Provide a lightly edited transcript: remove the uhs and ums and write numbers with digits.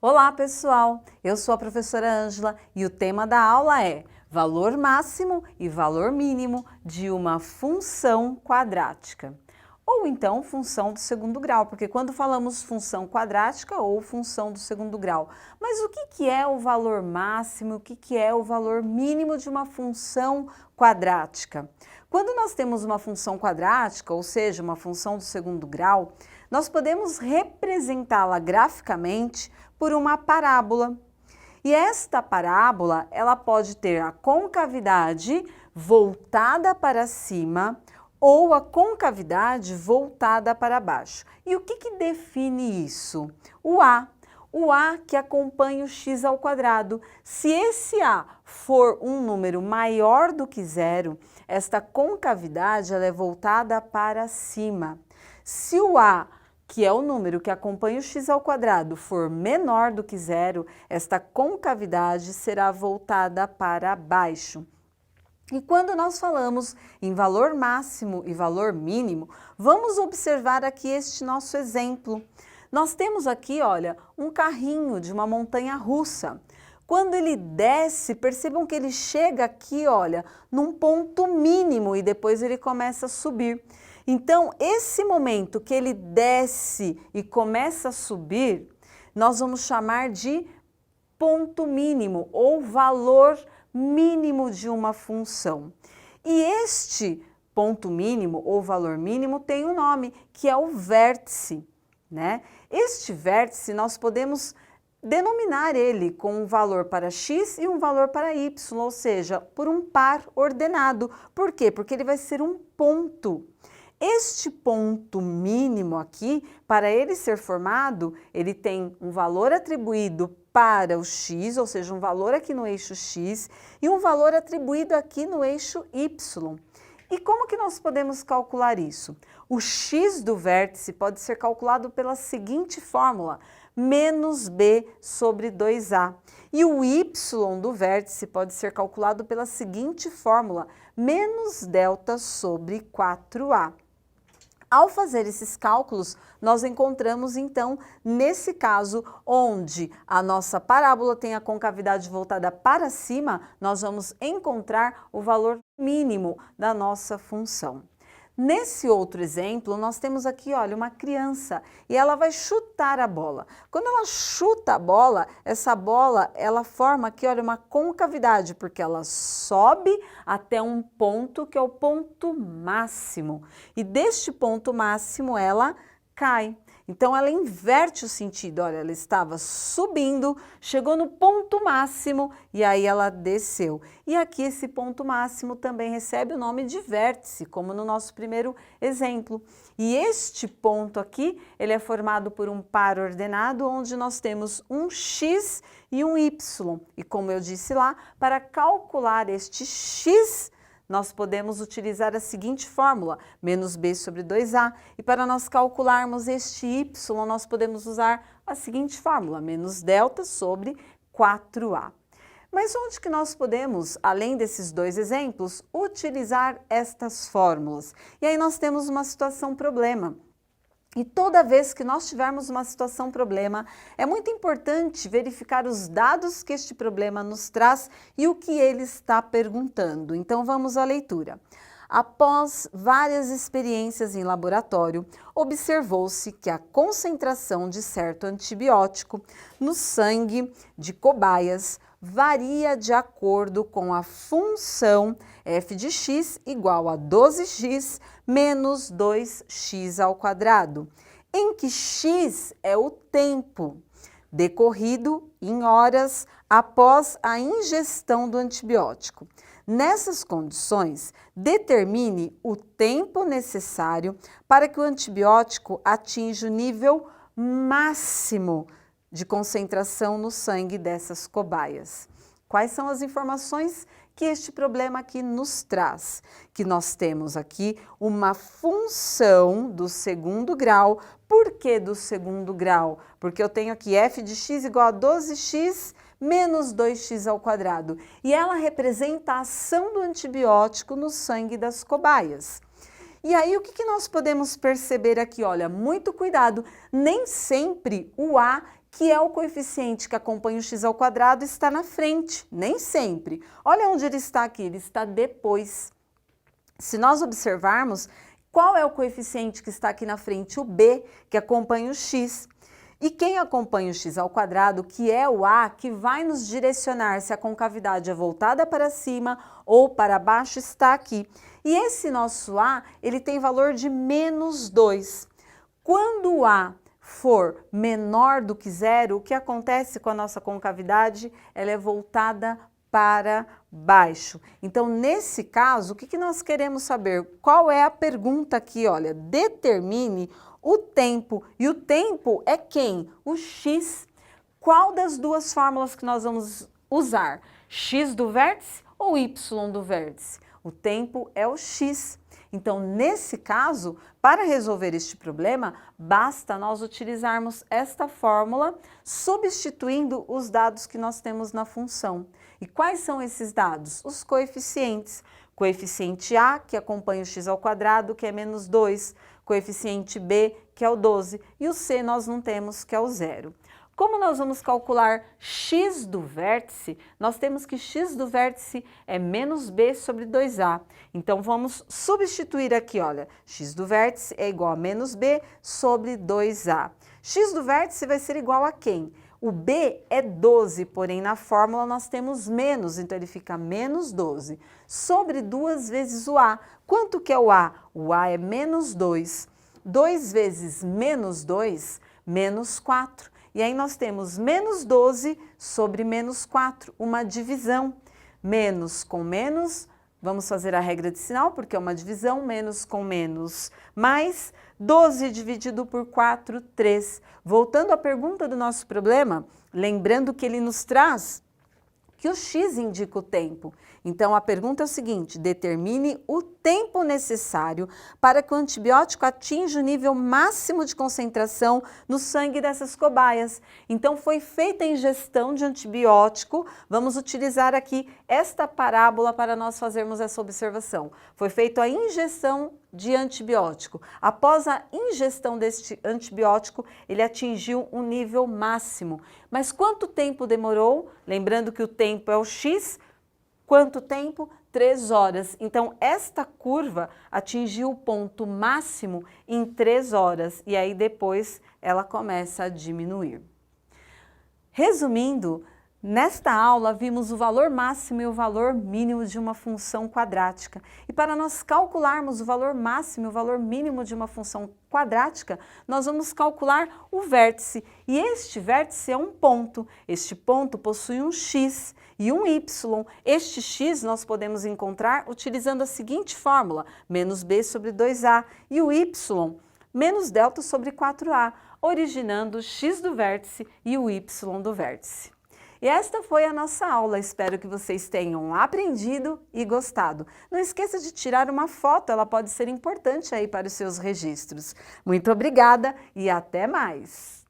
Olá, pessoal! Eu sou a professora Ângela e o tema da aula é valor máximo e valor mínimo de uma função quadrática. Ou então função do segundo grau, porque quando falamos função quadrática ou função do segundo grau. Mas o que é o valor máximo, o que é o valor mínimo de uma função quadrática? Quando nós temos uma função quadrática, ou seja, uma função do segundo grau, nós podemos representá-la graficamente por uma parábola. E esta parábola, ela pode ter a concavidade voltada para cima ou a concavidade voltada para baixo. E o que define isso? O A que acompanha o x ao quadrado. Se esse A for um número maior do que zero, esta concavidade ela é voltada para cima. Se o A, que é o número que acompanha o x ao quadrado, for menor do que zero, esta concavidade será voltada para baixo. E quando nós falamos em valor máximo e valor mínimo, vamos observar aqui este nosso exemplo. Nós temos aqui, olha, um carrinho de uma montanha russa. Quando ele desce, percebam que ele chega aqui, olha, num ponto mínimo e depois ele começa a subir. Então, esse momento que ele desce e começa a subir, nós vamos chamar de ponto mínimo ou valor mínimo de uma função. E este ponto mínimo ou valor mínimo tem um nome, que é o vértice, né? Este vértice nós podemos denominar ele com um valor para x e um valor para y, ou seja, por um par ordenado. Por quê? Porque ele vai ser um ponto. Este ponto mínimo aqui, para ele ser formado, ele tem um valor atribuído para o x, ou seja, um valor aqui no eixo x e um valor atribuído aqui no eixo y. E como que nós podemos calcular isso? O x do vértice pode ser calculado pela seguinte fórmula, menos b sobre 2a. E o y do vértice pode ser calculado pela seguinte fórmula, menos delta sobre 4a. Ao fazer esses cálculos, nós encontramos então, nesse caso, onde a nossa parábola tem a concavidade voltada para cima, nós vamos encontrar o valor mínimo da nossa função. Nesse outro exemplo, nós temos aqui, olha, uma criança e ela vai chutar a bola. Quando ela chuta a bola, essa bola, ela forma aqui, olha, uma concavidade, porque ela sobe até um ponto que é o ponto máximo. E deste ponto máximo, ela cai. Então, ela inverte o sentido, olha, ela estava subindo, chegou no ponto máximo e aí ela desceu. E aqui esse ponto máximo também recebe o nome de vértice, como no nosso primeiro exemplo. E este ponto aqui, ele é formado por um par ordenado, onde nós temos um x e um y. E como eu disse lá, para calcular este x, nós podemos utilizar a seguinte fórmula, menos b sobre 2a. E para nós calcularmos este y, nós podemos usar a seguinte fórmula, menos delta sobre 4a. Mas onde que nós podemos, além desses dois exemplos, utilizar estas fórmulas? E aí nós temos uma situação problema. E toda vez que nós tivermos uma situação problema, é muito importante verificar os dados que este problema nos traz e o que ele está perguntando. Então vamos à leitura. Após várias experiências em laboratório, observou-se que a concentração de certo antibiótico no sangue de cobaias varia de acordo com a função f de x igual a 12x menos 2x ao quadrado, em que x é o tempo decorrido em horas após a ingestão do antibiótico. Nessas condições, determine o tempo necessário para que o antibiótico atinja o nível máximo de concentração no sangue dessas cobaias. Quais são as informações que este problema aqui nos traz? Que nós temos aqui uma função do segundo grau. Por que do segundo grau? Porque eu tenho aqui f de x igual a 12x menos 2x ao quadrado. E ela representa a ação do antibiótico no sangue das cobaias. E aí o que nós podemos perceber aqui? Olha, muito cuidado, nem sempre o A que é o coeficiente que acompanha o x ao quadrado, está na frente, nem sempre. Olha onde ele está aqui, ele está depois. Se nós observarmos, qual é o coeficiente que está aqui na frente? O b, que acompanha o x. E quem acompanha o x ao quadrado, que é o a, que vai nos direcionar se a concavidade é voltada para cima ou para baixo, está aqui. E esse nosso a, ele tem valor de menos 2. Quando o a for menor do que zero, o que acontece com a nossa concavidade? Ela é voltada para baixo. Então, nesse caso, o que nós queremos saber? Qual é a pergunta aqui? Olha, determine o tempo. E o tempo é quem? O x. Qual das duas fórmulas que nós vamos usar? X do vértice ou y do vértice? O tempo é o x. Então, nesse caso, para resolver este problema, basta nós utilizarmos esta fórmula, substituindo os dados que nós temos na função. E quais são esses dados? Os coeficientes. Coeficiente A, que acompanha o x ao quadrado, que é menos 2. Coeficiente B, que é o 12. E o C nós não temos, que é o 0. Como nós vamos calcular x do vértice? Nós temos que x do vértice é menos b sobre 2a. Então, vamos substituir aqui, olha, x do vértice é igual a menos b sobre 2a. X do vértice vai ser igual a quem? O b é 12, porém na fórmula nós temos menos, então ele fica menos 12. Sobre 2 vezes o a. Quanto que é o a? O a é menos 2. 2 vezes menos 2, menos 4. E aí nós temos menos 12 sobre menos 4, uma divisão. Menos com menos, vamos fazer a regra de sinal, porque é uma divisão, menos com menos, mais 12 dividido por 4, 3. Voltando à pergunta do nosso problema, lembrando que ele nos traz que o x indica o tempo. Então, a pergunta é o seguinte: determine o tempo necessário para que o antibiótico atinja o nível máximo de concentração no sangue dessas cobaias. Então, foi feita a ingestão de antibiótico. Vamos utilizar aqui esta parábola para nós fazermos essa observação. Foi feita a ingestão de antibiótico. Após a ingestão deste antibiótico, ele atingiu um nível máximo. Mas quanto tempo demorou? Lembrando que o tempo é o x. Quanto tempo? 3 horas. Então, esta curva atingiu o ponto máximo em 3 horas. E aí, depois, ela começa a diminuir. Resumindo, nesta aula, vimos o valor máximo e o valor mínimo de uma função quadrática. E para nós calcularmos o valor máximo e o valor mínimo de uma função quadrática, nós vamos calcular o vértice. E este vértice é um ponto. Este ponto possui um x e um y. Este x nós podemos encontrar utilizando a seguinte fórmula: menos b sobre 2a. E o y, menos delta sobre 4a, originando o x do vértice e o y do vértice. E esta foi a nossa aula, espero que vocês tenham aprendido e gostado. Não esqueça de tirar uma foto, ela pode ser importante aí para os seus registros. Muito obrigada e até mais!